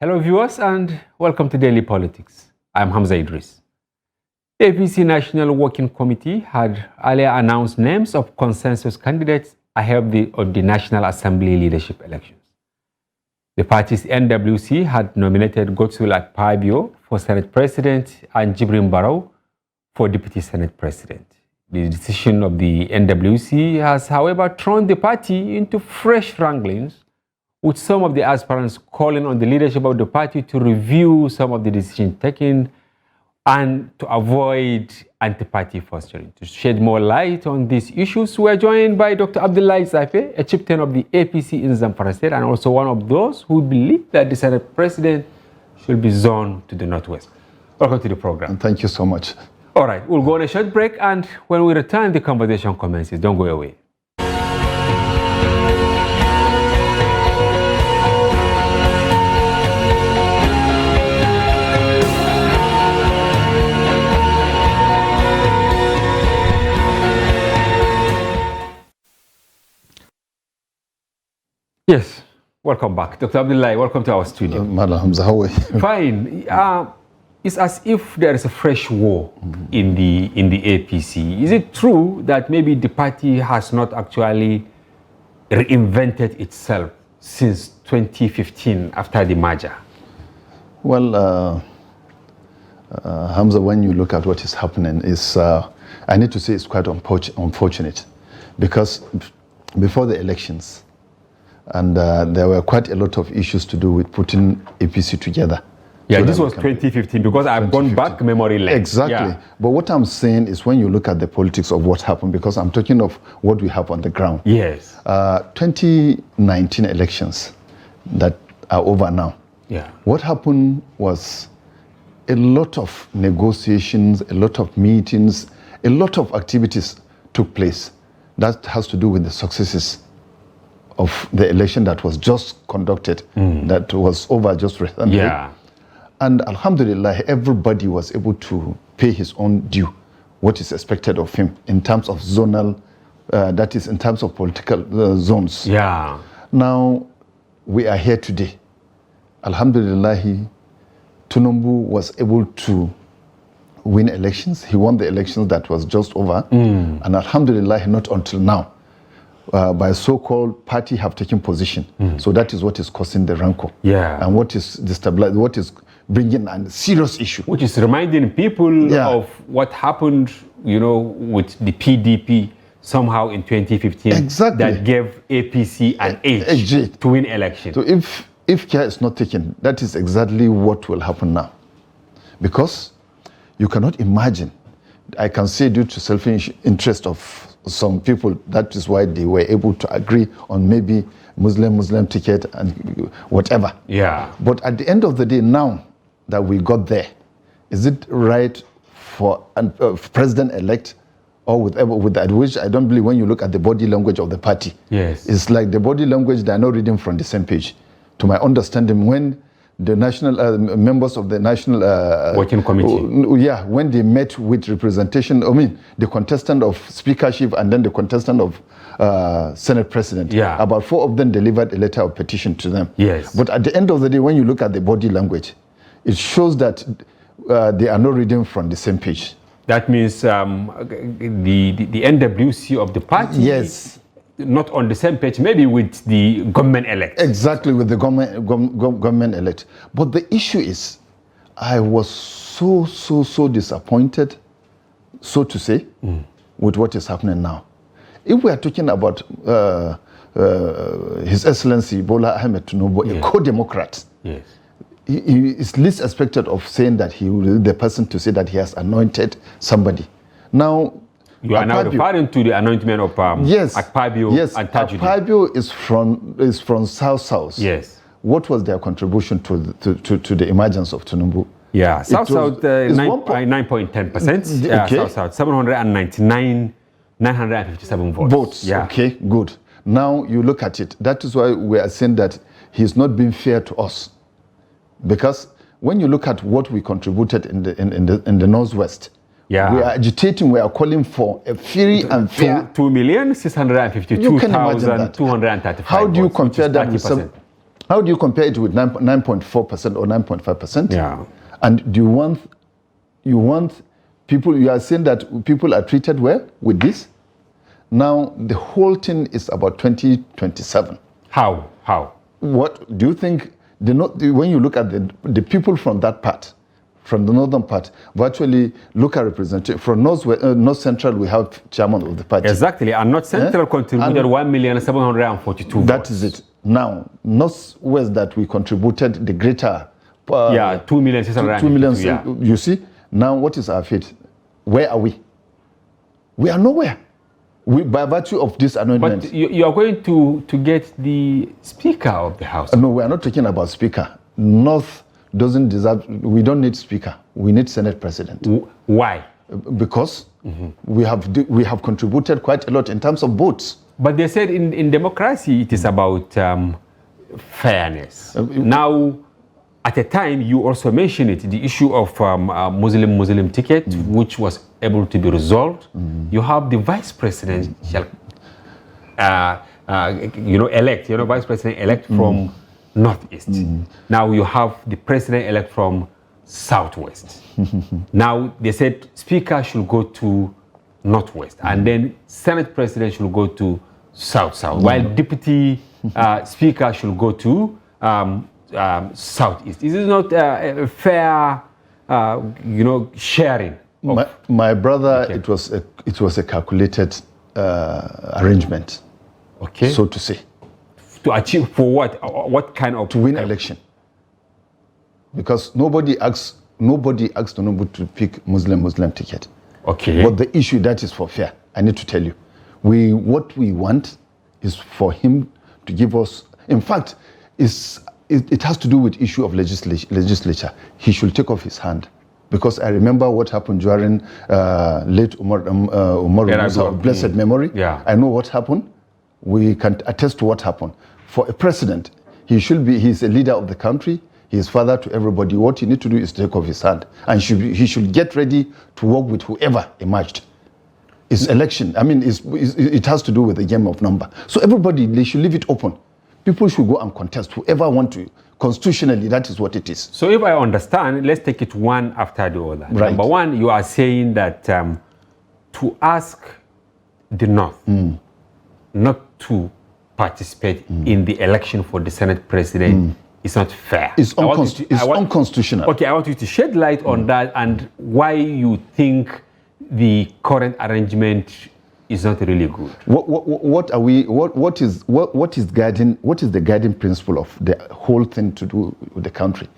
Hello viewers and welcome to Daily Politics. I'm Hamza Idris. The APC National Working Committee had earlier announced names of consensus candidates ahead of the National Assembly leadership elections. The party's NWC had nominated Tussle for Senate President and Jibrin Barrow for Deputy Senate President. The decision of the NWC has, however, thrown the party into fresh wranglings, with some of the aspirants calling on the leadership of the party to review some of the decisions taken and to avoid anti-party posturing. To shed more light on these issues, we are joined by Dr. Abdullahi Zafe, a chieftain of the APC in Zamfara State and also one of those who believe that the Senate President should be zoned to the Northwest. Welcome to the program. Thank you so much. All right, we'll go on a short break, and when we return, the conversation commences. Don't go away. Yes, welcome back. Dr. Abdullahi, welcome to our studio. Madam Hamza, how are you? Fine. It's as if there is a fresh war in the APC. Is it true that maybe the party has not actually reinvented itself since 2015 after the merger? Well, Hamza, when you look at what is happening, I need to say it's quite unfortunate, because before the elections, and there were quite a lot of issues to do with putting APC together. Yeah, so this was 2015, because I've gone back memory lane. Exactly. Yeah. But what I'm saying is, when you look at the politics of what happened, because I'm talking of what we have on the ground. Yes. 2019 elections that are over now. Yeah. What happened was a lot of negotiations, a lot of meetings, a lot of activities took place. That has to do with the successes of the election that was just conducted, that was over just recently. Yeah. And Alhamdulillah, everybody was able to pay his own due, what is expected of him in terms of zonal, that is in terms of political zones. Yeah. Now, we are here today. Alhamdulillah, Tinubu was able to win elections. He won the elections that was just over. And Alhamdulillah, not until now, by so-called party have taken position. So that is what is causing the rancor. Yeah. And what is destabilizing, what is bringing a serious issue. Which is reminding people of what happened, with the PDP somehow in 2015. Exactly. That gave APC an edge to win election. So if care is not taken, that is exactly what will happen now. Because you cannot imagine, I can say due to selfish interest of some people, that is why they were able to agree on maybe Muslim ticket and whatever. Yeah. But at the end of the day, now that we got there, is it right for a president-elect or with that, which I don't believe when you look at the body language of the party. Yes. It's like the body language, they are not reading from the same page. To my understanding, when the national members of the national working committee, when they met with representation, the contestant of speakership and then the contestant of Senate president, about 4 of them delivered a letter of petition to them. Yes. But at the end of the day, when you look at the body language, it shows that they are not reading from the same page. That means the NWC of the party, yes, not on the same page, maybe with the government elect. Exactly, with the government elect. But the issue is, I was so disappointed, so to say, with what is happening now. If we are talking about His Excellency Bola Ahmed Tinubu, a co-democrat, yes, he is least expected of saying that he will be the person to say that he has anointed somebody. Now, you are now referring to the anointment of Akpabio and Tajudeen. Akpabio is from South. Yes. What was their contribution to the emergence of Tinubu? Yeah, South 9.10%. Yeah, okay. South 957 votes. Yeah. Okay, good. Now you look at it. That is why we are saying that he's not being fair to us, because when you look at what we contributed in the Northwest, we are agitating, we are calling for a free and fair. 2,652,235. How do you compare that with How do you compare it with 9.4% or 9.5%? Yeah. And do you want people, you are saying that people are treated well with this? Now, the whole thing is about 2027. How? What do you think, when you look at the people from that part, from the northern part, virtually look at representative. From North Central, we have chairman of the party. Exactly, and North Central contributed 1,742,000 That is it. Now, Northwest that we contributed the greater... 2,600,000. 2 million, you see? Now, what is our fate? Where are we? We are nowhere. By virtue of this anointment. But you are going to get the Speaker of the House. No, we are not talking about Speaker. North doesn't deserve, we don't need Speaker. We need Senate President. Why? Because we have contributed quite a lot in terms of votes. But they said in democracy, it is about fairness. Now, at a time, you also mentioned it, the issue of Muslim ticket, which was able to be resolved. You have the vice president shall, elect, vice president elect from Northeast. Now you have the president elect from Southwest. Now they said Speaker should go to Northwest, and then Senate president should go to South, while Deputy Speaker should go to Southeast. Is this not a fair, sharing? My brother, okay. It was a calculated arrangement, okay, so to say. To achieve for what? What kind of? To win election. Because nobody asks Tinubu to pick Muslim ticket. Okay. But the issue that is for fair, I need to tell you, what we want is for him to give us. In fact, it has to do with issue of legislature. He should take off his hand. Because I remember what happened during late Umar Musa, blessed memory. Yeah. I know what happened. We can attest to what happened. For a president, he's a leader of the country. He is father to everybody. What he needs to do is take off his hand. And he should get ready to work with whoever emerged. It's election. I mean, it has to do with the game of number. So everybody, they should leave it open. People should go and contest. Whoever want to. Constitutionally, that is what it is. So if I understand, let's take it one after the other. Right. Number one, you are saying that to ask the North not to participate in the election for the Senate President is not fair. It's unconstitutional. Okay, I want you to shed light on that and why you think the current arrangement is not really good. What is the guiding principle of the whole thing to do with the country?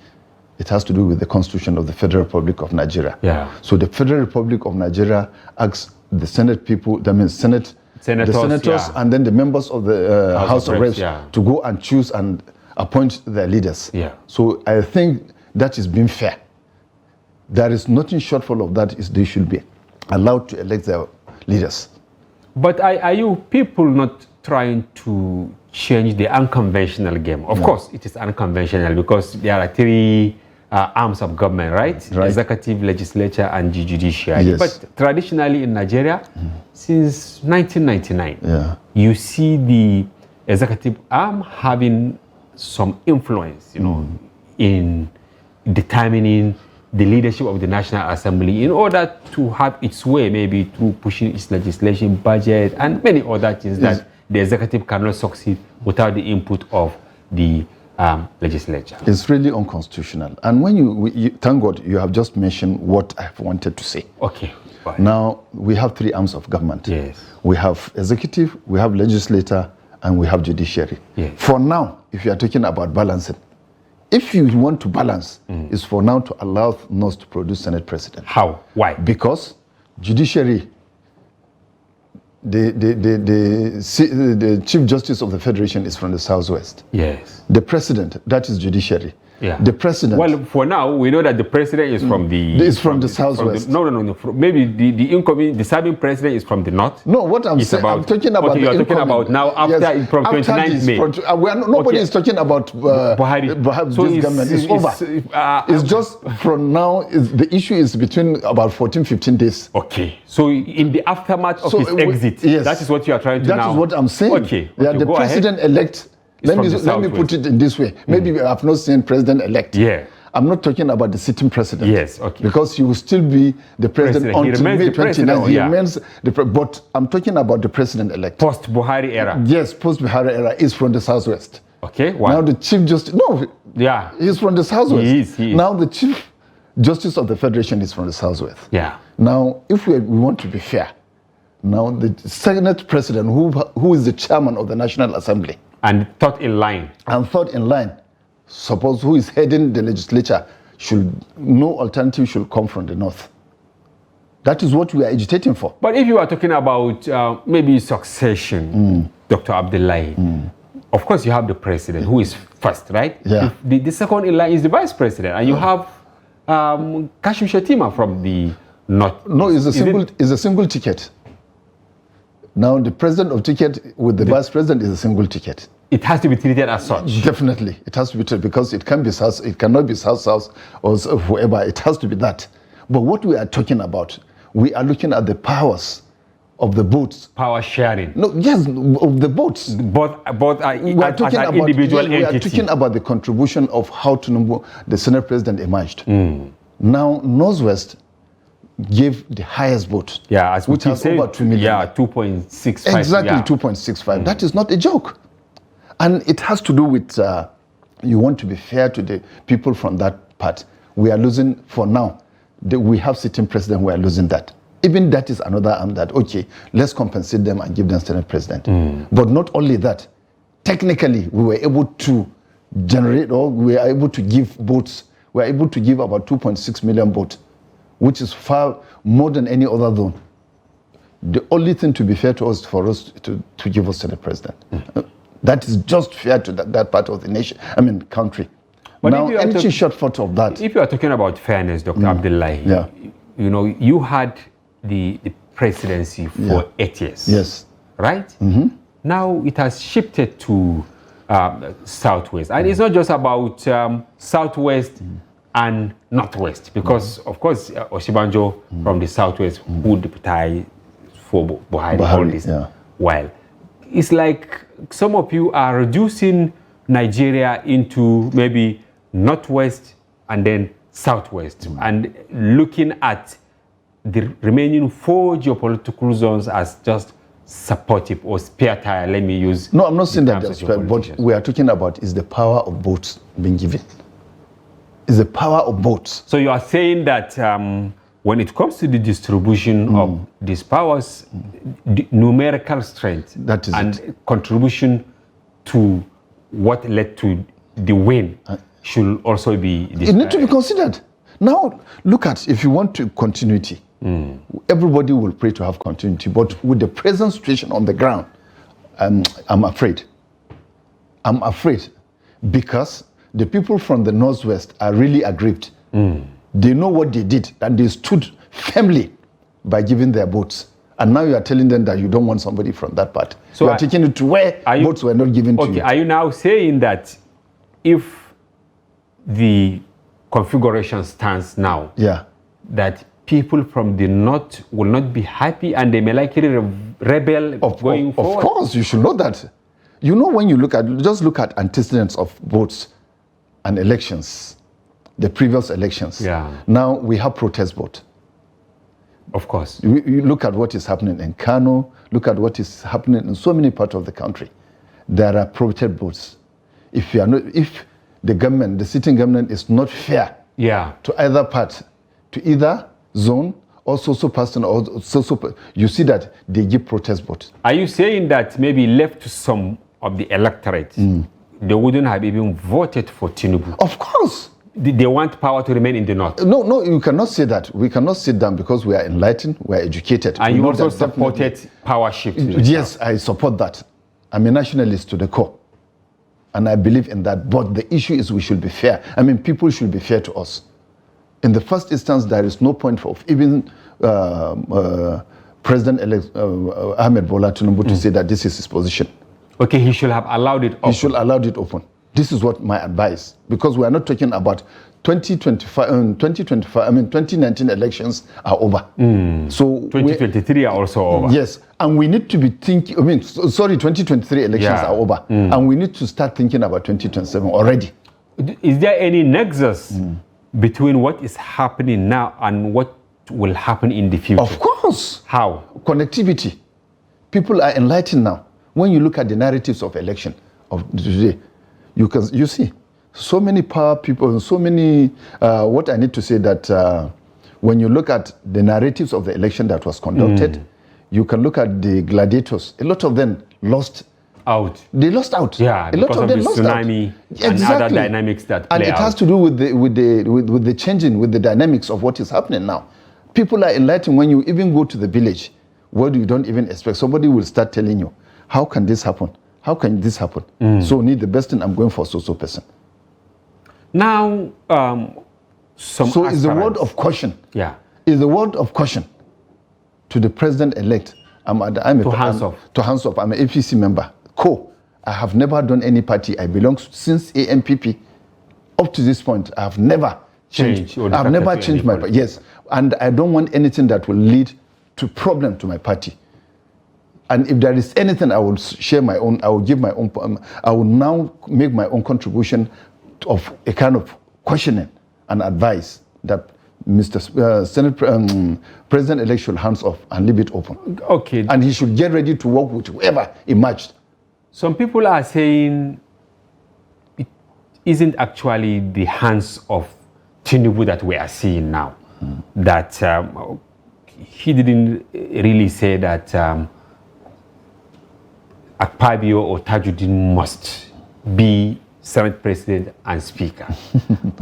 It has to do with the Constitution of the Federal Republic of Nigeria. Yeah. So the Federal Republic of Nigeria asks the Senate people, that means senators, yeah, and then the members of the House of Reps yeah, to go and choose and appoint their leaders. Yeah. So I think that is being fair. There is nothing shortfall of that. They should be allowed to elect their leaders. But are you people not trying to change the unconventional game? Of course, it is unconventional because there are three arms of government, right? Executive, legislature, and judiciary. Yes. But traditionally in Nigeria, since 1999, you see the executive arm having some influence, in determining the leadership of the National Assembly in order to have its way, maybe through pushing its legislation, budget, and many other things that the executive cannot succeed without the input of the legislature. It's really unconstitutional. And when you thank God, you have just mentioned what I've wanted to say. Okay. Fine. Now, we have three arms of government. Yes. We have executive, we have legislature, and we have judiciary. Yes. For now, if you are talking about balancing, if you want to balance, is for now to allow NASS to produce Senate President. How? Why? Because judiciary, the Chief Justice of the Federation is from the Southwest. Yes. The President, that is judiciary. Yeah. The President. Well, for now, we know that the President is from the... Is from the Southwest. No. Maybe the incoming, the serving President is from the North. No, what I'm saying, I'm talking about... What you're talking about now, after from 29th May. Nobody is talking about Buhari. So this government. It's over. It's just from now, the issue is between about 14, 15 days. Okay. So in the aftermath of his exit, yes, that is what you are trying to now... That is what I'm saying. Okay. The President-elect Let me put it in this way. Maybe I have not seen president-elect. Yeah. I'm not talking about the sitting president. Yes, okay. Because he will still be the president until May 29th. He remains but I'm talking about the president-elect. Post-Buhari era. Yes, post-Buhari era is from the Southwest. Okay, why? Now the Chief Justice, he's from the Southwest. He is. Now the Chief Justice of the Federation is from the Southwest. Yeah. Now, if we want to be fair, now the Senate President, who is the chairman of the National Assembly. And third in line. Suppose who is heading the legislature, no alternative should come from the north. That is what we are agitating for. But if you are talking about maybe succession, Dr. Abdullahi, of course you have the president who is first, right? Yeah. The second in line is the vice president, and you have Kashim Shettima from the north. No, it's a single ticket. Now the president of ticket with the vice president is a single ticket. It has to be treated as such. Definitely, it has to be treated because it can be South. It cannot be South or whoever. It has to be that. But what we are talking about, we are looking at the powers of the votes. Power sharing. No, yes, of the votes. Both are individual entities. We are talking about the contribution of how Tinubu, the Senate President, emerged. Now, Northwest gave the highest vote, which has over 2 million. Yeah, 2.65. Exactly, 2.65. That is not a joke. And it has to do with, you want to be fair to the people from that part. We are losing, for now, we have sitting president, we are losing that. Even that is another arm that, okay, let's compensate them and give them Senate president. But not only that, technically, we were able to generate, or we were able to give votes, we were able to give about 2.6 million votes, which is far more than any other zone. The only thing to be fair to us, for us to give us Senate president. That is just fair to that part of the nation, country. But now, anything short of that. If you are talking about fairness, Dr. Abdullahi, you had the presidency for 8 years. Yes. Right? Now it has shifted to Southwest. And it's not just about Southwest and Northwest, because, of course, Osibanjo from the Southwest would deputize for Buhari all this while. It's like some of you are reducing Nigeria into maybe Northwest and then Southwest, and looking at the remaining 4 geopolitical zones as just supportive or spare tire. Let me use. No, I'm not saying that, but we are talking about is the power of votes being given. Is the power of votes. So you are saying that when it comes to the distribution of these powers, the numerical strength and contribution to what led to the win should also be it needs to be considered. Now, look at, if you want to continuity, everybody will pray to have continuity, but with the present situation on the ground, I'm afraid. I'm afraid because the people from the Northwest are really aggrieved. They know what they did, and they stood firmly by giving their votes. And now you are telling them that you don't want somebody from that part. So you are taking it to where votes were not given to you. Are you now saying that if the configuration stands now, that people from the north will not be happy and they may likely rebel going forward? Of course, you should know that. You know, when you just look at antecedents of votes and elections, the previous elections. Now we have protest vote. Of course. You look at what is happening in Kano, look at what is happening in so many parts of the country. There are protest votes. If the government, the sitting government, is not fair to either part, to either zone or social person or social, you see that they give protest votes. Are you saying that maybe left to some of the electorate, they wouldn't have even voted for Tinubu? Of course. They want power to remain in the north. No, you cannot say that. We cannot sit down because we are enlightened, we are educated. And you also supported power shift. Yes, I support that. I'm a nationalist to the core. And I believe in that. But the issue is we should be fair. People should be fair to us. In the first instance, there is no point of even President-elect Ahmed Bola Tinubu to say that this is his position. Okay, he should have allowed it open. He should have allowed it open. This is what my advice, because we are not talking about 2019 elections are over. So 2023 are also over. Yes, and we need to be thinking. 2023 elections are over, and we need to start thinking about 2027 already. Is there any nexus between what is happening now and what will happen in the future? Of course. How? Connectivity. People are enlightened now. When you look at the narratives of election of today, you see so many power people, so many. What I need to say that when you look at the narratives of the election that was conducted, you can look at the gladiators. A lot of them lost out. They lost out. Yeah, a lot of them lost tsunami out. And other dynamics that play and it has to do with the changing, with the dynamics of what is happening now. People are enlightened. When you even go to the village, where you don't even expect, somebody will start telling you, how can this happen? How can this happen? So need the best thing, I'm going for so person. Now, so is the word of caution. Yeah. Is the word of caution to the president-elect. To hands off. I'm an APC member. I have never done any party. I belong since AMPP. Up to this point, I have never changed. I've never changed my party. Yes. And I don't want anything that will lead to problem to my party. And if there is anything, I will share my own, I will give my own, I will now make my own contribution of a kind of questioning and advice that Mr. President-elect should hands off and leave it open. Okay. And he should get ready to work with whoever emerged. Some people are saying it isn't actually the hands of Tinubu that we are seeing now. That he didn't really say that Akpabio or Tajuddin must be Senate President and Speaker.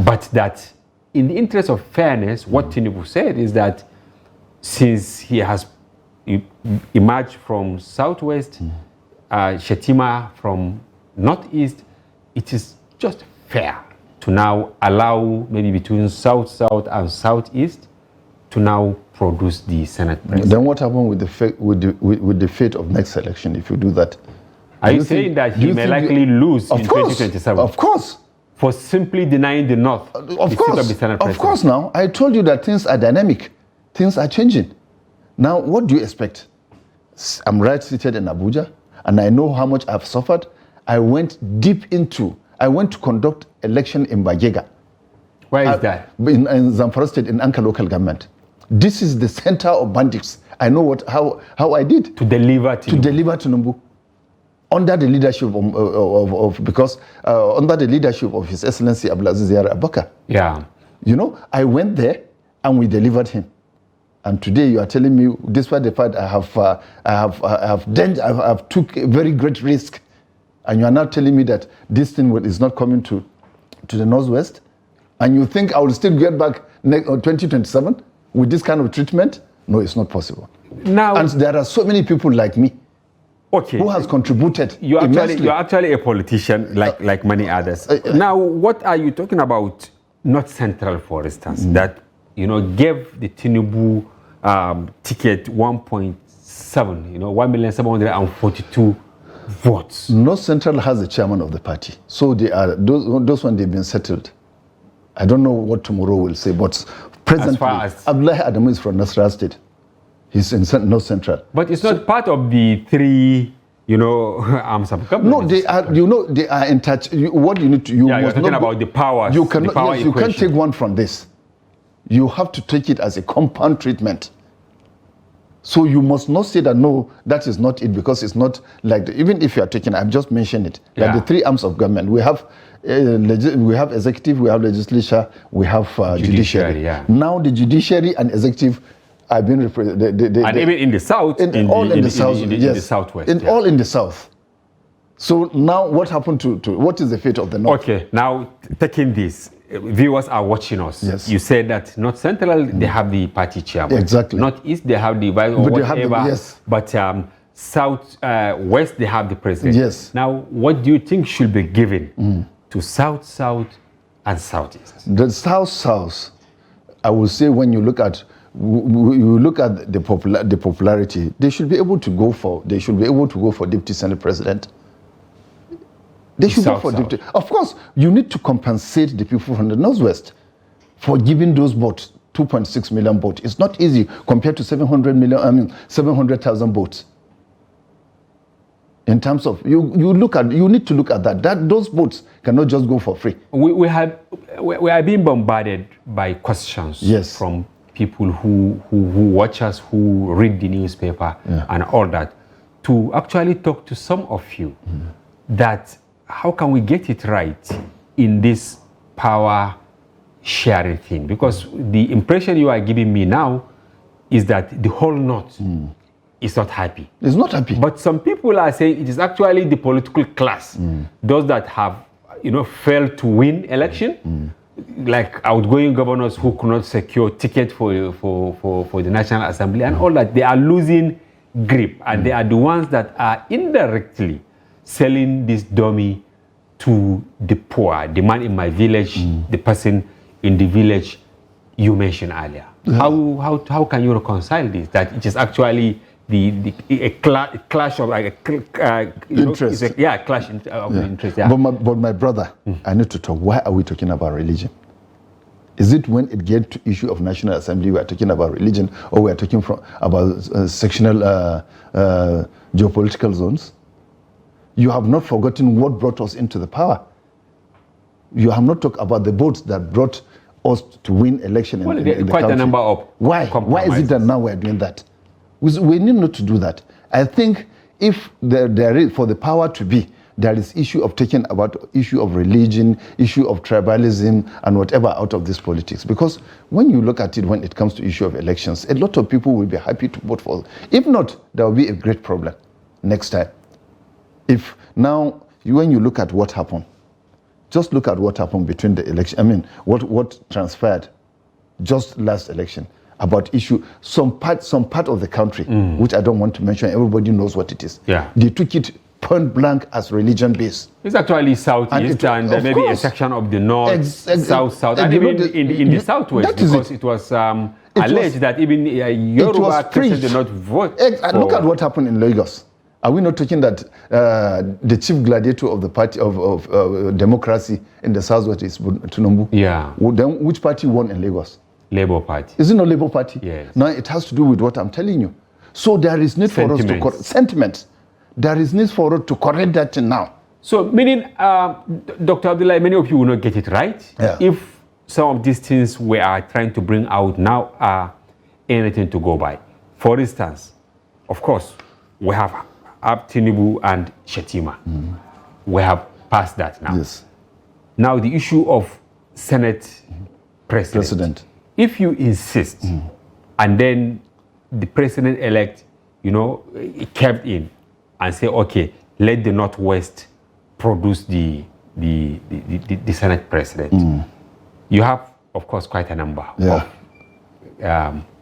But that in the interest of fairness, what Tinubu said is that since he has emerged from Southwest, Shetima from Northeast, it is just fair to now allow maybe between South and Southeast to now produce the Senate President. Then what happened with the fate of next election if you do that? Are you saying that he may likely lose in 2027? Of course. For simply denying the North of course. Of course now. I told you that things are dynamic. Things are changing. Now, what do you expect? I'm right seated in Abuja, and I know how much I've suffered. I went to conduct election in Bagega. Where is that? In Zamfara State, in Anka local government. This is the center of bandits. I know how I did. To deliver Tinubu. Under the leadership under the leadership of His Excellency Abdulaziz Yari Abubakar. Yeah. You know, I went there and we delivered him. And today you are telling me, despite the fact I have took a very great risk, and you are now telling me that this thing is not coming to the Northwest, and you think I will still get back 2027 with this kind of treatment? No, it's not possible. Now, and there are so many people like me. Okay. Who has contributed you're actually a politician like many others. Now, what are you talking about? Not Central, for instance, that gave the Tinubu ticket 1.7, 1,742 votes. North Central has the chairman of the party, so they are those ones they've been settled. I don't know what tomorrow will say, but presently, Abdullahi Adamu is from Nasarawa State. He's in North Central. But it's not part of the three, arms of government. No, they are. They are in touch. What you need to. You're talking about the powers. You cannot. Yes, you can't take one from this. You have to take it as a compound treatment. So you must not say that no, that is not it, because it's not like even if you are taking. I've just mentioned it. Like the three arms of government. We have executive, we have legislature, we have judiciary. Yeah. Now the judiciary and executive. I've been represented. And even in the south, in the southwest, all in the south. So now, what happened to what is the fate of the North? Okay, now taking this, viewers are watching us. Yes. You said that North Central they have the party chairman. Exactly. Northeast they have the vice or whatever. But South West they have the president. Yes. Now, what do you think should be given to South, and Southeast? The South, I will say when you look at. The popularity. They should be able to go for deputy Senate president. They should go for deputy. Of course, you need to compensate the people from the Northwest. for giving those votes, 2.6 million votes. It's not easy compared to 700,000 votes. In terms of, you need to look at that. Those votes cannot just go for free. We are being bombarded by questions from people who watch us, who read the newspaper and all that, to actually talk to some of you that how can we get it right in this power sharing thing? Because the impression you are giving me now is that the whole North is not happy. It's not happy. But some people are saying it is actually the political class, those that have, failed to win election, like outgoing governors who could not secure ticket for the National Assembly and all that. They are losing grip, and they are the ones that are indirectly selling this dummy to the poor, the man in my village, the person in the village you mentioned earlier. How can you reconcile this? That it is actually a clash of interest. Clash of interest. Yeah. But my brother, I need to talk. Why are we talking about religion? Is it when it gets to issue of National Assembly we are talking about religion, or we are talking about sectional geopolitical zones? You have not forgotten what brought us into the power. You have not talked about the votes that brought us to win election in the country. Quite a number of Why is it that now we are doing that? We need not to do that. I think if there is, for the power to be, there is issue of taking about issue of religion, issue of tribalism, and whatever out of this politics. Because when you look at it, when it comes to issue of elections, a lot of people will be happy to vote for. If not, there will be a great problem next time. If now, when you look at what happened, just look at what happened between the election. I mean, what transpired just last election about issue, some part of the country, which I don't want to mention, everybody knows what it is. Yeah. They took it point blank as religion based. It's actually southeast and maybe a section of the north, south, and even in the southwest, because it was alleged that even Yoruba Christians did not vote. Look at what happened in Lagos. Are we not talking that the chief gladiator of the party of democracy in the southwest is Tinubu? Yeah. Then which party won in Lagos? Labour Party. Is it not Labour Party? Yes. Now it has to do with what I'm telling you. So there is need for us to correct sentiments. There is need for us to correct that now. So meaning, Dr. Abdullah, many of you will not get it right. Yeah. If some of these things we are trying to bring out now are anything to go by. For instance, of course, we have Tinubu and Shetima. We have passed that now. Yes. Now the issue of Senate president. If you insist, and then the president-elect, kept in and say, okay, let the Northwest produce the Senate president. You have, of course, quite a number of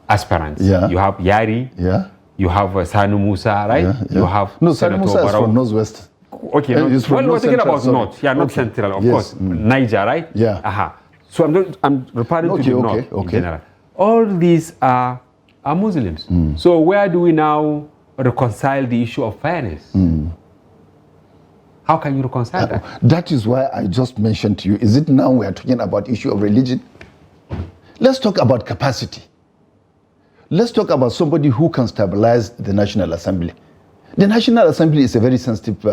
aspirants. Yeah. You have Yari. Yeah. You have Sanu Musa, right? Yeah. You have Sanu Musa is from Northwest. Okay, we're talking about North. Yeah, not Central, of course. Niger, right? Yeah. So I'm referring to the North in general. All these are Muslims. So where do we now reconcile the issue of fairness? How can you reconcile that? That is why I just mentioned to you, is it now we are talking about issue of religion? Let's talk about capacity. Let's talk about somebody who can stabilize the National Assembly. The National Assembly is a very sensitive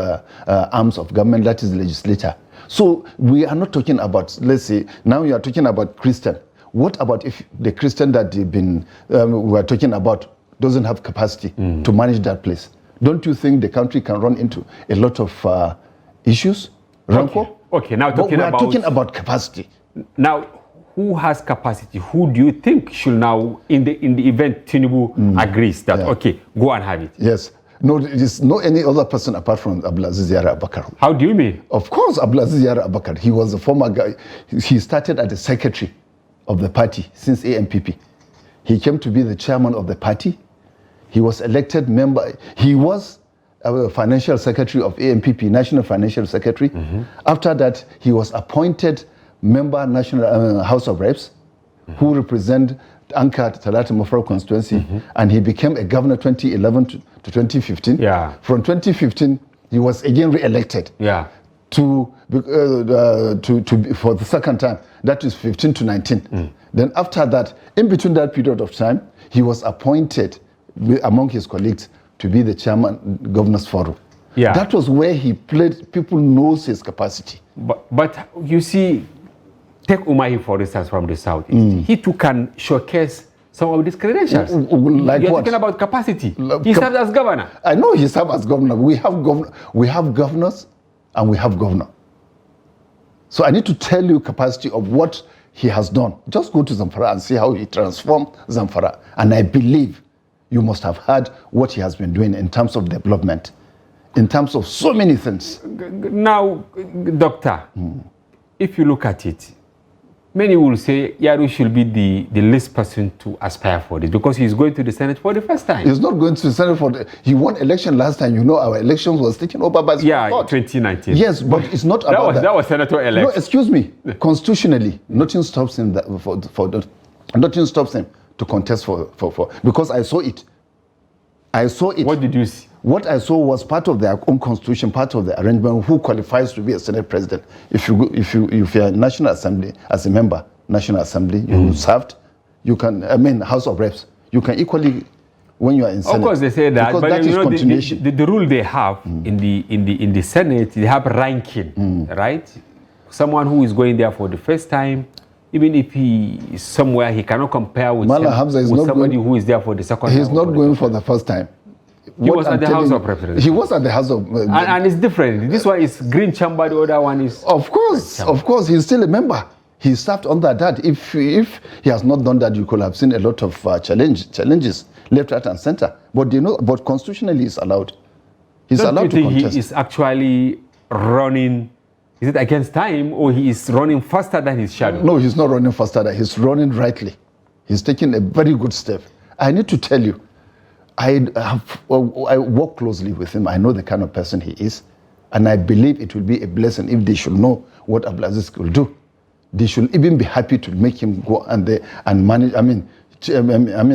arms of government, that is the legislature. So we are not talking about, let's say, now you are talking about Christian. What about if the Christian that they've been, we are talking about doesn't have capacity to manage that place? Don't you think the country can run into a lot of issues? Okay, now we are talking about capacity. Now, who has capacity? Who do you think should now, in the event Tinubu agrees that, okay, go and have it? Yes. No, there is no any other person apart from Abdulaziz Yara Abakar. How do you mean? Of course, Abdulaziz Yara Abakar. He was a former guy. He started as the secretary of the party since AMPP. He came to be the chairman of the party. He was elected member. He was a financial secretary of AMPP, National Financial Secretary. After that, he was appointed member National House of Reps, who represent Ankara Talata Mafra constituency, and he became a governor 2011 to 2015. Yeah. From 2015, he was again re-elected to for the second time. That is 15 to 19. Then after that, in between that period of time, he was appointed among his colleagues to be the chairman Governors Forum. Yeah. That was where he played. People knows his capacity. But you see, take Umahi for instance from the southeast. He too can showcase some of these credentials. Like You're what? talking about capacity. He served as governor. I know he served as governor. We have governors and we have governor. So I need to tell you capacity of what he has done. Just go to Zamfara and see how he transformed Zamfara. And I believe you must have heard what he has been doing in terms of development, in terms of so many things. Now, Doctor, if you look at it, many will say Yaru should be the least person to aspire for this because he's going to the Senate for the first time. He's not going to the Senate he won election last time. You know, our election was taken over by Supreme Court. 2019. Yes, but it's not about that. That was senator election. No, excuse me. Constitutionally, nothing stops him nothing stops him to contest for because I saw it. What did you see? What I saw was part of their own constitution, part of the arrangement. Who qualifies to be a Senate president? If you're National Assembly as a member, National Assembly, you served. You can. House of Reps. You can equally, when you are in Senate. Of course, they say that, because but that you is know continuation. the rule they have in the Senate, they have ranking, right? Someone who is going there for the first time, even if he is somewhere, he cannot compare with, somebody who is there for the second time. He's not going for the first time. He was at the House of Representatives. He was at the House of... and it's different. This one is green chamber, the other one is... Of course, he's still a member. He served under that. If he has not done that, you could have seen a lot of challenges, left, right, and center. But constitutionally, he's allowed. He's allowed to contest. He is actually running... Is it against time, or he is running faster than his shadow? No, he's not running faster. He's running rightly. He's taking a very good step. I need to tell you, I work closely with him. I know the kind of person he is. And I believe it will be a blessing if they should know what Abdulaziz will do. They should even be happy to make him go and manage,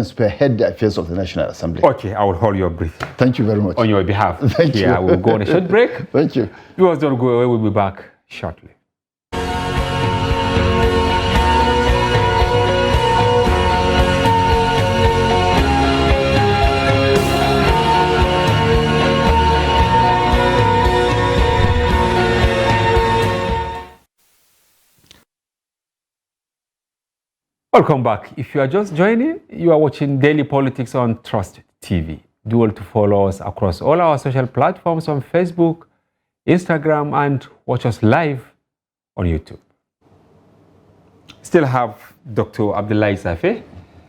spearhead the affairs of the National Assembly. Okay, I will hold your breath. Thank you very much. On your behalf. Thank you. Yeah, we'll go on a short break. Thank you. You guys don't go away. We'll be back shortly. Welcome back. If you are just joining, you are watching Daily Politics on Trust TV. Do well to follow us across all our social platforms on Facebook, Instagram, and watch us live on YouTube. Still have Dr. Abdullahi Safe,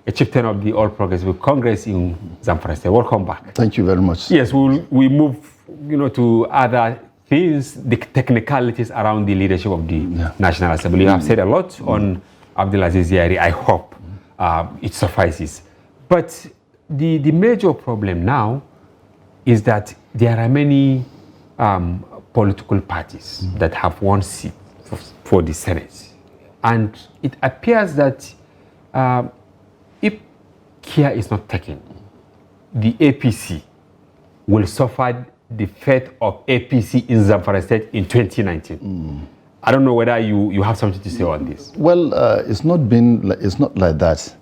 a chieftain of the All Progressive Congress in Zamfara State. Welcome back. Thank you very much. Yes, we move to other things, the technicalities around the leadership of the National Assembly. You have said a lot on Abdulaziz Yari. I hope it suffices. But the major problem now is that there are many political parties that have one seat for the Senate. And it appears that if care is not taken, the APC will suffer the fate of APC in Zamfara State in 2019. I don't know whether you have something to say on this. Well, it's not like that.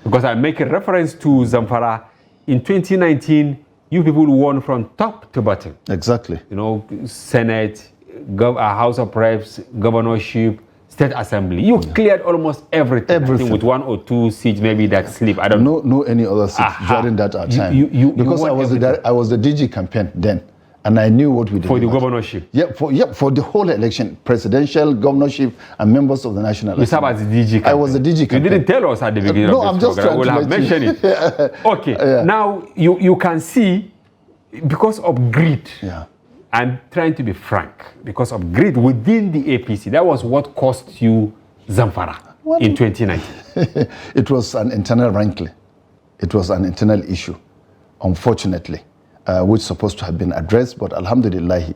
Because I make a reference to Zamfara. In 2019, you people won from top to bottom. Exactly. Senate, House of Reps, governorship, State Assembly. You cleared almost everything. I think with 1 or 2 seats maybe that slip. I don't know. No any other seats during that time. Because I was the DG campaign then. And I knew what we did. For the governorship? Yeah, for the whole election, presidential, governorship, and members of the National Assembly. You served as the DG campaign. I was the DG campaign. You didn't tell us at the beginning of this program. We'll have mentioned it. Okay, now you can see, because of greed, I'm trying to be frank, because of greed within the APC, that was what cost you Zamfara in 2019. It was an internal wrangling. It was an internal issue, unfortunately. Which supposed to have been addressed, but alhamdulillah,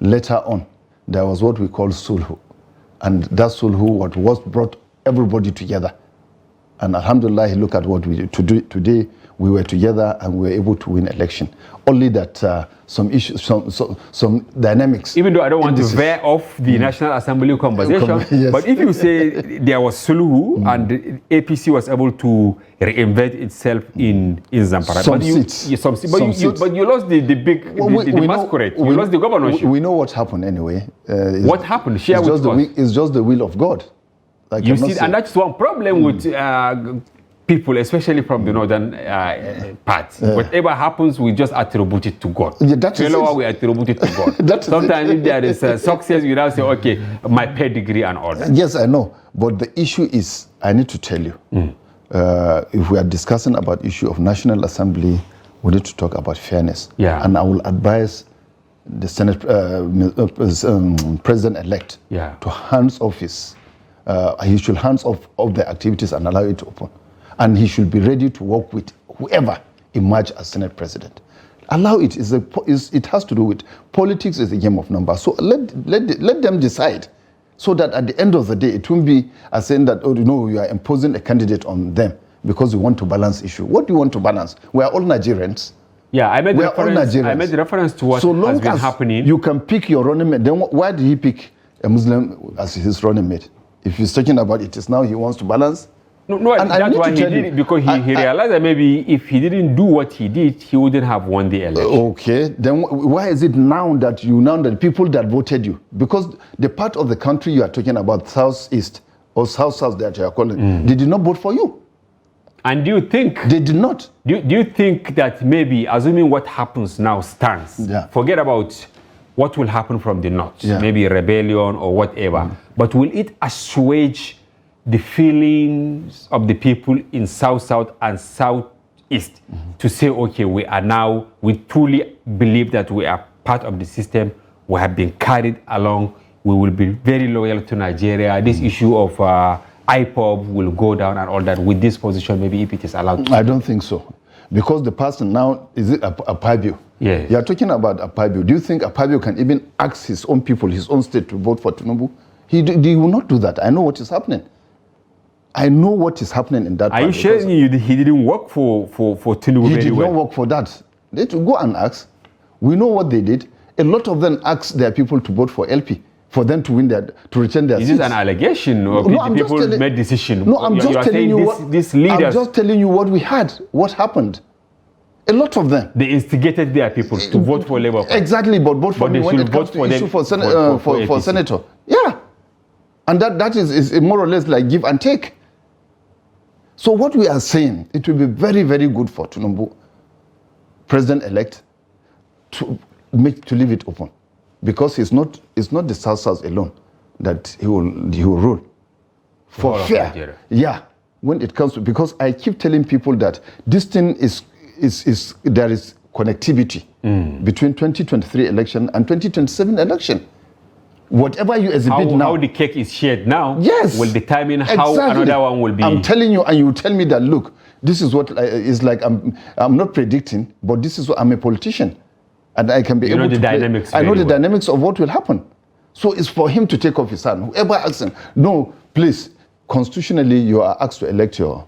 later on, there was what we call sulhu. And that sulhu what was brought everybody together. And alhamdulillah, look at what we did today. We were together and we were able to win election. Only that some issues, some dynamics. Even though I don't want to veer off the National Assembly conversation, Yes. but if you say there was Sulhu and the APC was able to reinvent itself in Zamfara, Some seats. but you lost the masquerade. You lost the governorship. We know what happened anyway. What happened? Share with us. It's just the will of God. You see, and that's one problem with people, especially from the northern part. Whatever happens, we just attribute it to God. Yeah, that is we attribute it to God. Sometimes if there is success, you now say, okay, my pedigree and all that. Yes, I know. But the issue is, I need to tell you, if we are discussing about issue of National Assembly, we need to talk about fairness. Yeah. And I will advise the Senate President-elect to hands off he should hands off the activities and allow it to open. And he should be ready to work with whoever emerge as Senate President. Allow it. It has to do with politics. Is a game of numbers. So let them decide, so that at the end of the day, it won't be as saying that, oh, no, you are imposing a candidate on them because you want to balance issue. What do you want to balance? We are all Nigerians. Yeah, I made reference to what has been happening. You can pick your running mate. Then why did he pick a Muslim as his running mate? If he's talking about it is now he wants to balance. No, that's why he did it, because he realized that maybe if he didn't do what he did, he wouldn't have won the election. Okay, then why is it now that the people that voted you? Because the part of the country you are talking about, southeast or south that you are calling, they did not vote for you. And do you think they did not? Do you think that maybe, assuming what happens now stands, forget about what will happen from the north, maybe rebellion or whatever, but will it assuage the feelings of the people in south and southeast to say, okay, we truly believe that we are part of the system, we have been carried along, we will be very loyal to Nigeria, this issue of IPOB will go down and all that with this position, maybe if it is allowed to? I don't think so. Because the person now, is it Akpabio? Yeah. You are talking about Akpabio. Do you think Akpabio can even ask his own people, his own state to vote for Tinubu? He will not do that. I know what is happening. I know what is happening in that. Are you sure he didn't work for Tinubu? He did not work for that. They should go and ask. We know what they did. A lot of them asked their people to vote for LP, for them to return their seats. Is this an allegation or people made decision? No, I'm just telling you I'm just telling you what we had, what happened. A lot of them. They instigated their people to vote for Labour Party. Exactly, but vote for me when it comes to issue for senator. Yeah. And that is more or less like give and take. So what we are saying, it will be very, very good for Tinubu, President-elect, to leave it open. Because it's not the South Alone that he will rule. For fair. Yeah. When it comes to, because I keep telling people that this thing there is connectivity between 2023 election and 2027 election. Whatever you exhibit now. How the cake is shared now will determine how another one will be. I'm telling you, and you tell me that, look, this is what is like, I'm not predicting, but this is what, I'm a politician. And I can be able to dynamics. I know the dynamics of what will happen. So it's for him to take off his hand. Whoever asks him, no, please, constitutionally, you are asked to elect your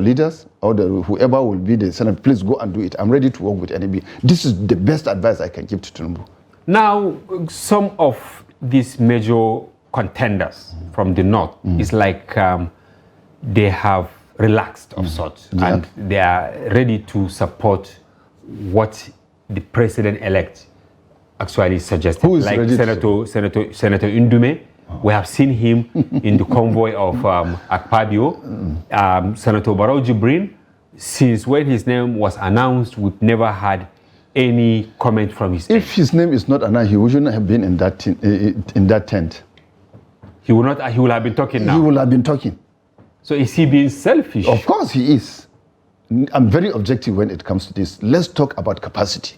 leaders, or whoever will be the Senate. Please go and do it. I'm ready to work with NAB. This is the best advice I can give to Tinubu. Now, some of these major contenders from the north, it's like they have relaxed of sorts, and they are ready to support what the president-elect actually suggested. Who is like ready Senator Ndume. We have seen him in the convoy of Akpabio. Senator Barrow Jibrin, since when his name was announced, we've never had any comment from his If his name is not announced, he wouldn't have been in that tent. He will not. He will have been talking now. He will have been talking. So is he being selfish? Of course he is. I'm very objective when it comes to this. Let's talk about capacity.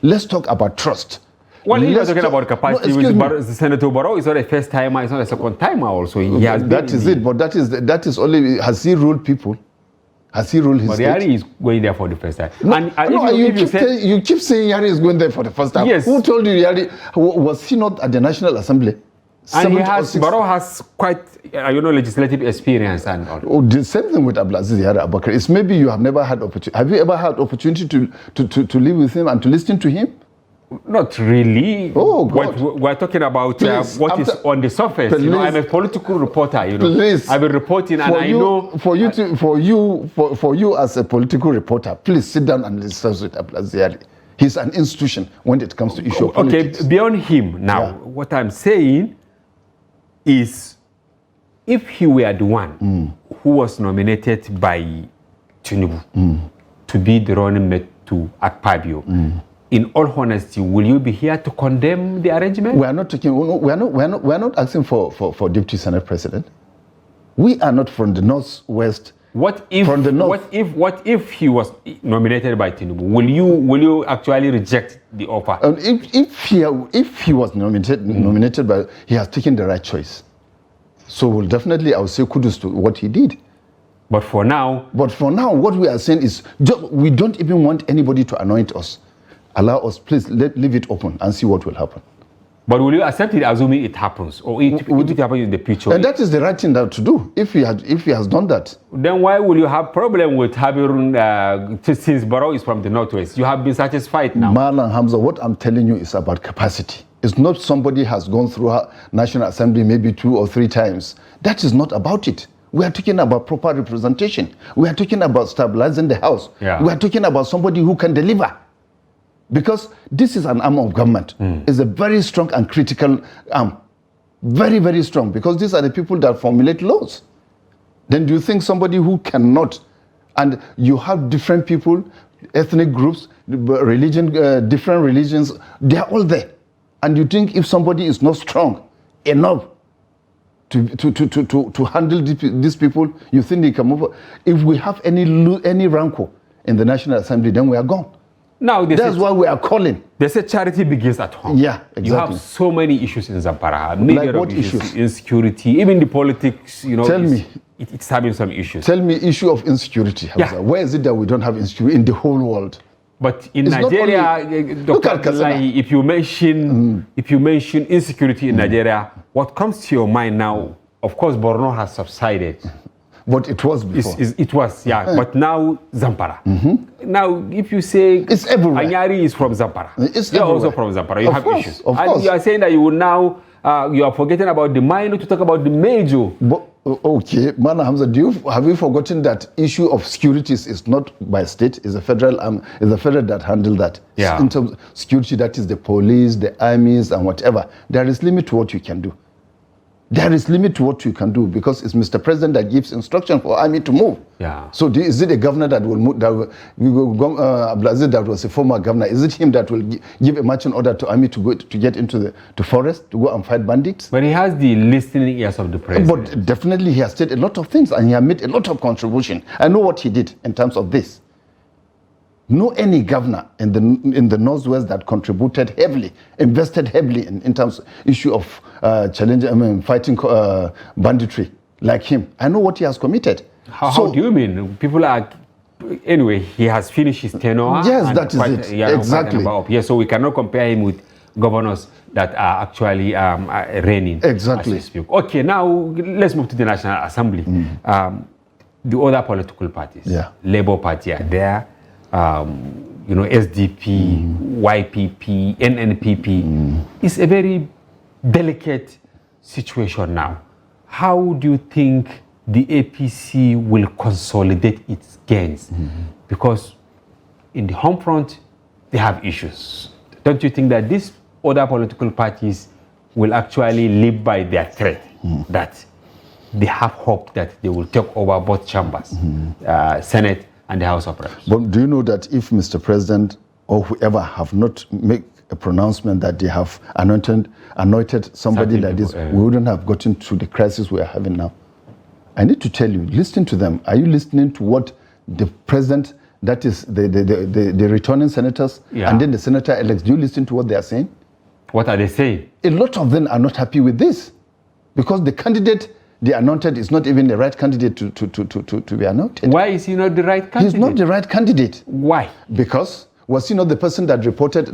Let's talk about trust. Well, he was talking about capacity. Senator Barrow is not a first timer. It's not a second timer. Also, he has. That is it. But that is only. Has he ruled people? Has he ruled his state? But Yari is going there for the first time. You keep saying Yari is going there for the first time. Yes. Who told you Yari? Was he not at the National Assembly? And Barrow has quite, legislative experience and all. Oh, the same thing with Abdulaziz Yara Abubakar. It's maybe you have never had opportunity. Have you ever had opportunity to live with him and to listen to him? Not really. Oh, God. We're talking about what is on the surface. I'm a political reporter. Please. I've been reporting, and I know. For you as a political reporter, please sit down and discuss with Abdulaziz Yara. He's an institution when it comes to issue of politics. Okay, beyond him now, what I'm saying is, if he were the one who was nominated by Tinubu to be the running mate to Akpabio, in all honesty, will you be here to condemn the arrangement? We are not talking. We are not asking for deputy senate president. We are not from the northwest. What if from the north? What if he was nominated by Tinubu? Will you actually reject the offer? If he was nominated by, he has taken the right choice. So definitely I will say kudos to what he did. But for now, what we are saying is we don't even want anybody to anoint us. Allow us, please, leave it open and see what will happen. But will you accept it assuming it happens, or if it happens in the future? And that is the right thing to do. If he has done that, then why will you have problem with having since Barrow is from the northwest? You have been satisfied now. Marlon Hamza, what I'm telling you is about capacity. It's not somebody has gone through National Assembly maybe 2 or 3 times. That is not about it. We are talking about proper representation. We are talking about stabilizing the house. Yeah. We are talking about somebody who can deliver. Because this is an arm of government. It's a very strong and critical arm. Very, very strong. Because these are the people that formulate laws. Then do you think somebody who cannot, and you have different people, ethnic groups, religion, different religions, they are all there. And you think if somebody is not strong enough to handle these people, you think they can move? If we have any rancor in the National Assembly, then we are gone. Now, that's why we are calling. They say charity begins at home. Yeah, exactly. You have so many issues in Zamfara. Like what issues? Insecurity, even the politics, Tell me. It's having some issues. Tell me issue of insecurity. Yeah. Where is it that we don't have insecurity in the whole world? But in Nigeria, Dr. Abdullahi, if you mention insecurity in Nigeria, what comes to your mind now? Of course, Borno has subsided. But it was before. It was, yeah. But now Zamfara. Now, if you say it's everywhere. Anyari is from Zamfara, you're also from Zamfara. You have issues. Of course. You are saying that you will now you are forgetting about the minor to talk about the major. But, okay, Mana Hamza, have you forgotten that issue of securities is not by state? It's a federal that handle that. Yeah. In terms of security, that is the police, the armies, and whatever. There is limit to what you can do. There is limit to what you can do because it's Mr. President that gives instruction for army to move. Yeah. So is it a governor that will move? Abdulaziz, that was a former governor. Is it him that will give a marching order to army to get into the forest to go and fight bandits? But he has the listening ears of the president. But definitely he has said a lot of things and he has made a lot of contribution. I know what he did in terms of this. No any governor in the Northwest that contributed heavily, invested heavily in terms of issue of fighting banditry like him. I know what he has committed. How do you mean? People are... Anyway, he has finished his tenure. Yes, that is it. Exactly. Yes, so we cannot compare him with governors that are actually reigning. Exactly. As we speak. Okay, now let's move to the National Assembly. The other political parties, Labour Party are there. SDP, YPP, NNPP. It's a very delicate situation now. How do you think the APC will consolidate its gains? Because in the home front, they have issues. Don't you think that these other political parties will actually live by their threat, that they have hope that they will take over both chambers, Senate and the House of Reps? But do you know that if Mr. President or whoever have not made a pronouncement that they have anointed somebody like this, we wouldn't have gotten to the crisis we are having now. I need to tell you, listen to them. Are you listening to what the president, that is the returning senators, and then the senator-elects, do you listen to what they are saying? What are they saying? A lot of them are not happy with this because the candidate they anointed is not even the right candidate to be anointed. Why is he not the right candidate? He's not the right candidate. Why? Because was he not the person that reported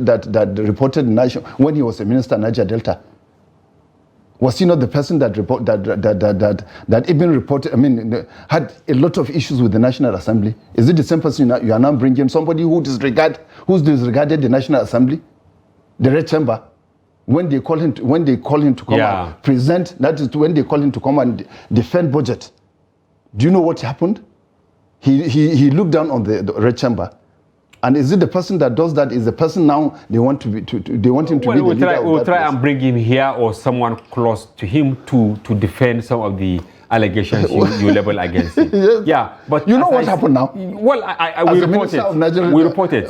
Niger when he was a minister in Niger Delta? Was he not the person that even reported, had a lot of issues with the National Assembly? Is it the same person you are now bringing, somebody who's disregarded the National Assembly, the Red Chamber, when they call him to come and present, that is when they call him to come and defend budget. Do you know what happened? He looked down on the Red Chamber. And is it the person that does that? Is the person now they want him to be the leader? We'll try and bring him here or someone close to him to defend some of the allegations you label against him. Yes. Yeah, but you know what happened now? Well, we reported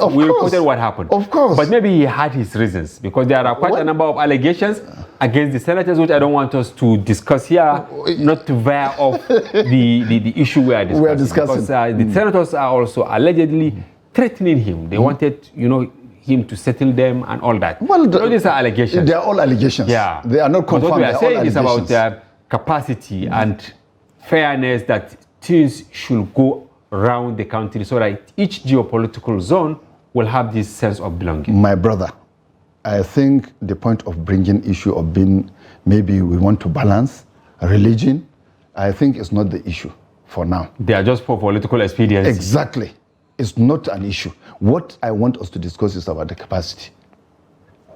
what happened. Of course. But maybe he had his reasons, because there are quite a number of allegations against the senators, which I don't want us to discuss here, not to veer off the issue we are discussing. Because the senators are also allegedly threatening him. They wanted, him to settle them and all that. Well, these are allegations. They are all allegations. Yeah. They are not confirmed. But what we are saying is about their capacity and fairness, that things should go around the country so that each geopolitical zone will have this sense of belonging. My brother, I think the point of bringing issue of being, maybe we want to balance religion, I think it's not the issue for now. They are just for political expediency. Exactly. It's not an issue. What I want us to discuss is about the capacity.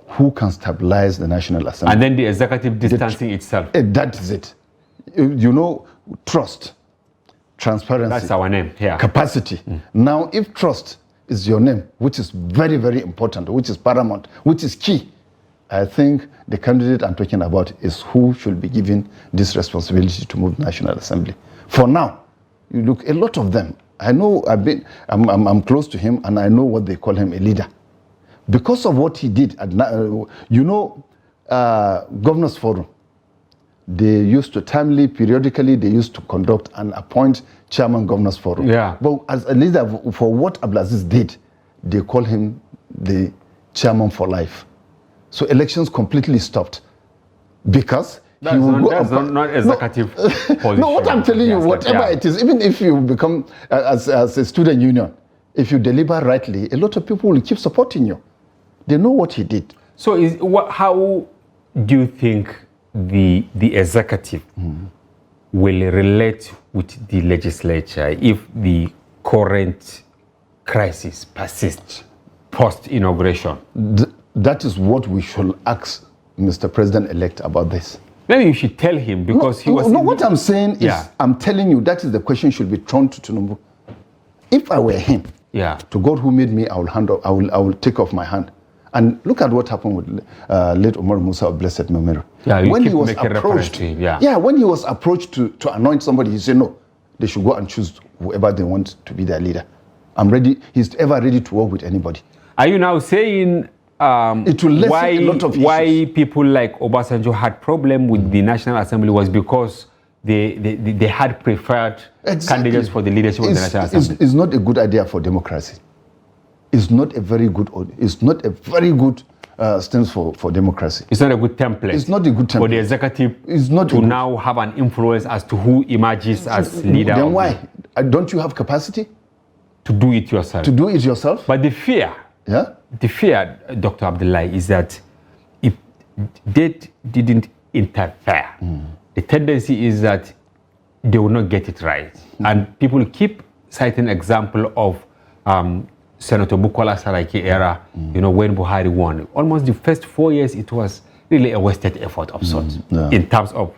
Who can stabilize the National Assembly? And then the executive distancing itself. That is it. Trust, transparency. That's our name here. Capacity. Now, if trust is your name, which is very, very important, which is paramount, which is key, I think the candidate I'm talking about is who should be given this responsibility to move the National Assembly. For now, you look, a lot of them, I know I'm close to him, and I know what they call him, a leader. Because of what he did, Governors Forum, they used to periodically, they used to conduct and appoint Chairman Governors Forum. Yeah. But as a leader, for what Abdulaziz did, they call him the Chairman for life. So elections completely stopped because that's not executive position. No, what I'm telling you, whatever it is, even if you become, as a student union, if you deliver rightly, a lot of people will keep supporting you. They know what he did. So how do you think the executive will relate with the legislature if the current crisis persists post-inauguration? That is what we should ask Mr. President-elect about this. Maybe you should tell him, because he was... No, what I'm saying is, I'm telling you, that is the question should be thrown to Tinubu. If I were him, to God who made me, I will take off my hand. And look at what happened with late Omar Musa of blessed memory. When he was approached, when he was approached to anoint somebody, he said no, they should go and choose whoever they want to be their leader. I'm ready. He's ever ready to work with anybody. Are you now saying it will lessen a lot of issues? Why people like Obasanjo had problem with the National Assembly was because they had preferred candidates for the leadership of the National Assembly. It's not a good idea for democracy. It's not a very good stance for democracy. It's not a good template. It's not a good template for the executive to now have an influence as to who emerges as leader. Then why? Don't you have capacity to do it yourself? But the fear, Dr. Abdullahi, is that if they didn't interfere, the tendency is that they will not get it right. And people keep citing example of Senator Bukola Saraki era, when Buhari won. Almost the first 4 years, it was really a wasted effort of sorts in terms of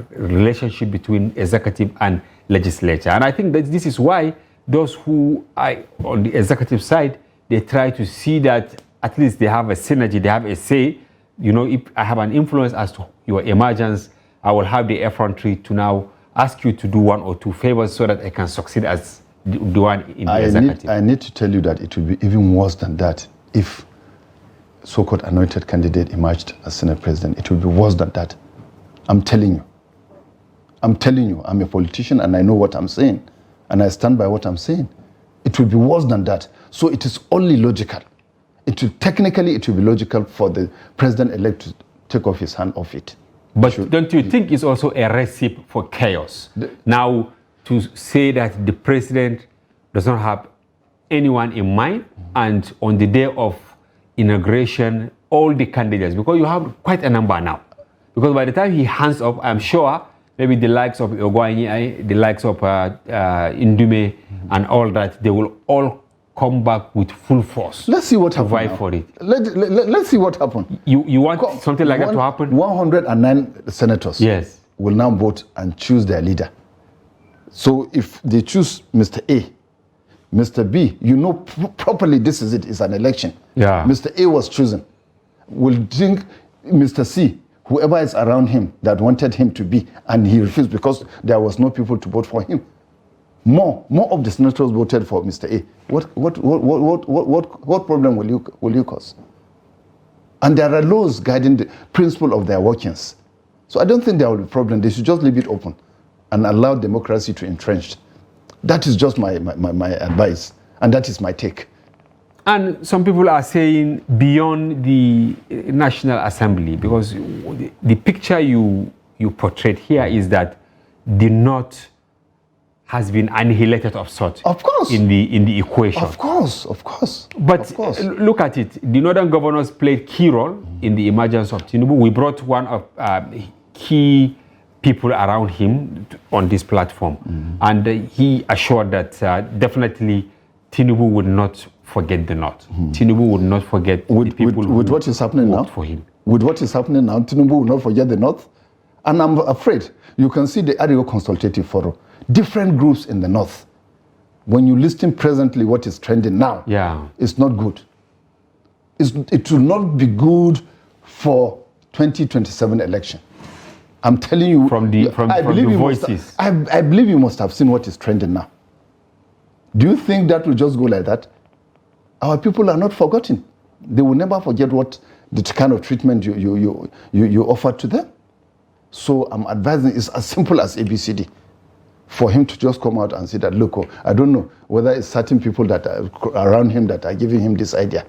relationship between executive and legislature. And I think that this is why those who are on the executive side, they try to see that at least they have a synergy, they have a say. If I have an influence as to your emergence, I will have the effrontery to now ask you to do one or two favors so that I can succeed as the one in the executive. I need to tell you that it will be even worse than that if so-called anointed candidate emerged as Senate President. It will be worse than that. I'm telling you. I'm a politician and I know what I'm saying. And I stand by what I'm saying. It will be worse than that. So it is only logical. Technically, it will be logical for the President-elect to take off his hand off it. But don't you think it's also a recipe for chaos? Now, to say that the president does not have anyone in mind, and on the day of inauguration, all the candidates, because you have quite a number now, Because by the time he hands up, I'm sure maybe the likes of Ogwanye, the likes of Indume, and all that, they will all come back with full force. Let's see what happens. Fight for it. Let's see what happens. You want something like that to happen? 109 senators will now vote and choose their leader. So if they choose Mr. A, Mr. B, you know properly this is it. It's an election. Yeah. Mr. A was chosen. Will think Mr. C, whoever is around him that wanted him to be, and he refused because there was no people to vote for him. More of the senators voted for Mr. A. What problem will you cause? And there are laws guiding the principle of their workings. So I don't think there will be a problem. They should just leave it open and allow democracy to entrench. That is just my advice, and that is my take. And some people are saying beyond the National Assembly, because the picture you portrayed here is that the North has been annihilated of sort. Of course. In the equation. Of course. But look at it. The northern governors played key role in the emergence of Tinubu. We brought one of key people around him on this platform. And he assured that definitely Tinubu would not forget the North. Tinubu would not forget the people with what is happening now for him. With what is happening now, Tinubu will not forget the North. And I'm afraid you can see the Arewa Consultative Forum. Different groups in the North. When you listen presently what is trending now, it's not good. It will not be good for 2027 election. I'm telling you, from the voices. I believe you must have seen what is trending now. Do you think that will just go like that? Our people are not forgotten. They will never forget what the kind of treatment you offered to them. So I'm advising it's as simple as ABCD. For him to just come out and say that, look, I don't know whether it's certain people that are around him that are giving him this idea.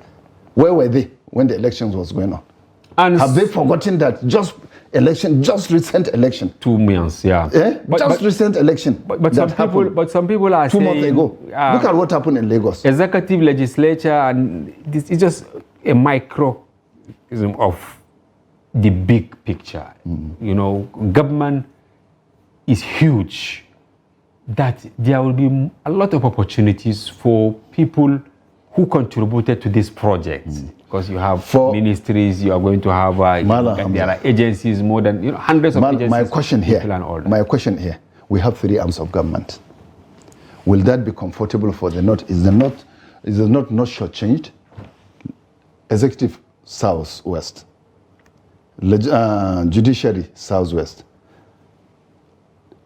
Where were they when the elections was going on? And have they forgotten that just recent election? 2 months, recent election. But some people are 2 saying, months ago. Look at what happened in Lagos. Executive legislature, and this is just a microcosm of the big picture. You know, government is huge. That there will be a lot of opportunities for people who contributed to this project. Because you have ministries, you are going to have there are agencies, more than hundreds of agencies. My question here, we have 3 arms of government. Will that be comfortable for the North? Is the North not shortchanged? Executive Southwest, Judiciary Southwest,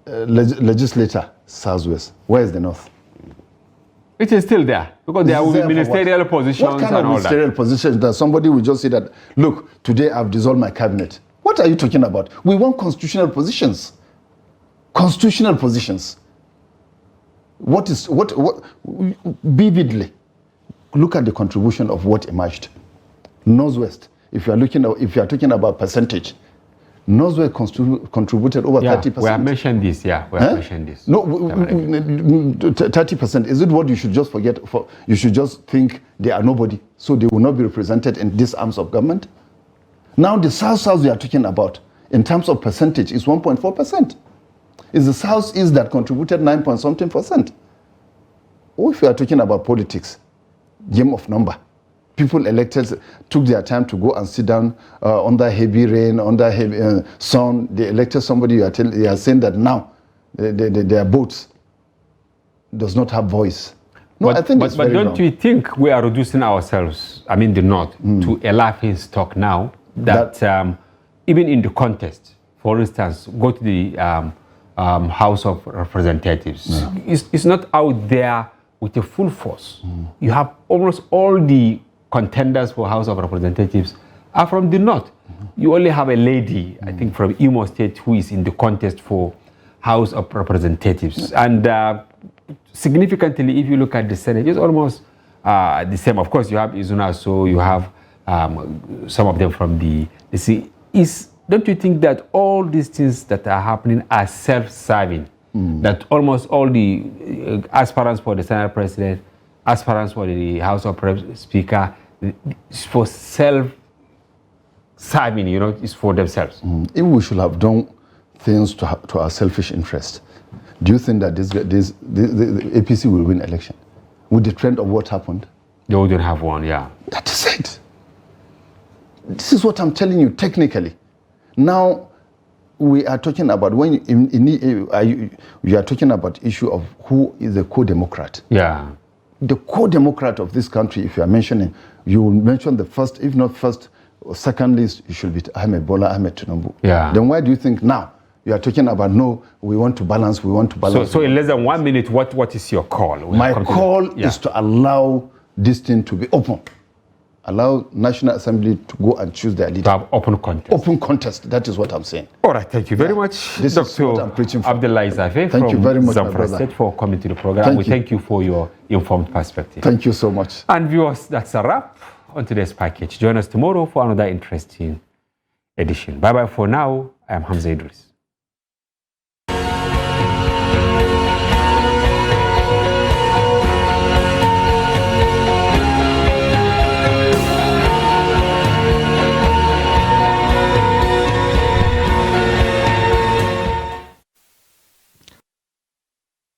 Legislature Southwest. Where is the North? It is still there because there will be ministerial positions. What kind of ministerial positions that somebody will just say that, look, today I've dissolved my cabinet? What are you talking about? We want constitutional positions. Constitutional positions. What vividly look at the contribution of what emerged. Northwest, if you are talking about percentage, Northwest contributed over 30%. We have mentioned this, mentioned this. No, 30%. Is it what you should just forget? You should just think they are nobody, so they will not be represented in these arms of government? Now the South we are talking about, in terms of percentage, is 1.4%. It's the Southeast that contributed 9.something%. Or if you are talking about politics, game of number. People elected took their time to go and sit down under heavy rain, under heavy sun. They elected somebody. They are saying that now their votes does not have voice. No, I think it's very wrong. But don't you think we are reducing ourselves, I mean the North, to a laughing stock now? That even in the contest, for instance, go to the House of Representatives. It's not out there with a full force. You have almost all the contenders for House of Representatives are from the North. You only have a lady, I think, from Imo State who is in the contest for House of Representatives. And significantly, if you look at the Senate, it's almost the same. Of course, you have Izuna, so you have some of them from the sea. Don't you think that all these things that are happening are self-serving? That almost all the aspirants for the Senate President, aspirants for the House of Speaker, for self-serving serving, is for themselves. If we should have done things to our selfish interest, do you think that the APC will win election? With the trend of what happened? They wouldn't have one, yeah. That is it. This is what I'm telling you technically. Now, we are talking about you are talking about issue of who is the co-democrat. Yeah. The co-democrat of this country, if you are mentioning, you will mention the first, if not first or second list, it should be Bola Ahmed Tinubu. Yeah. Then why do you think now you are talking about no, we want to balance. So in less than 1 minute, what is your call? My call is to allow this thing to be open. Allow National Assembly to go and choose their leader. To have open contest. Open contest, that is what I'm saying. All right, thank you very much, This is what I'm preaching for. Abdullah Izafe Thank you very much, my Zamfara brother. State, for coming to the program. Thank you for your informed perspective. Thank you so much. And viewers, that's a wrap on today's package. Join us tomorrow for another interesting edition. Bye-bye for now. I am Hamza Idris.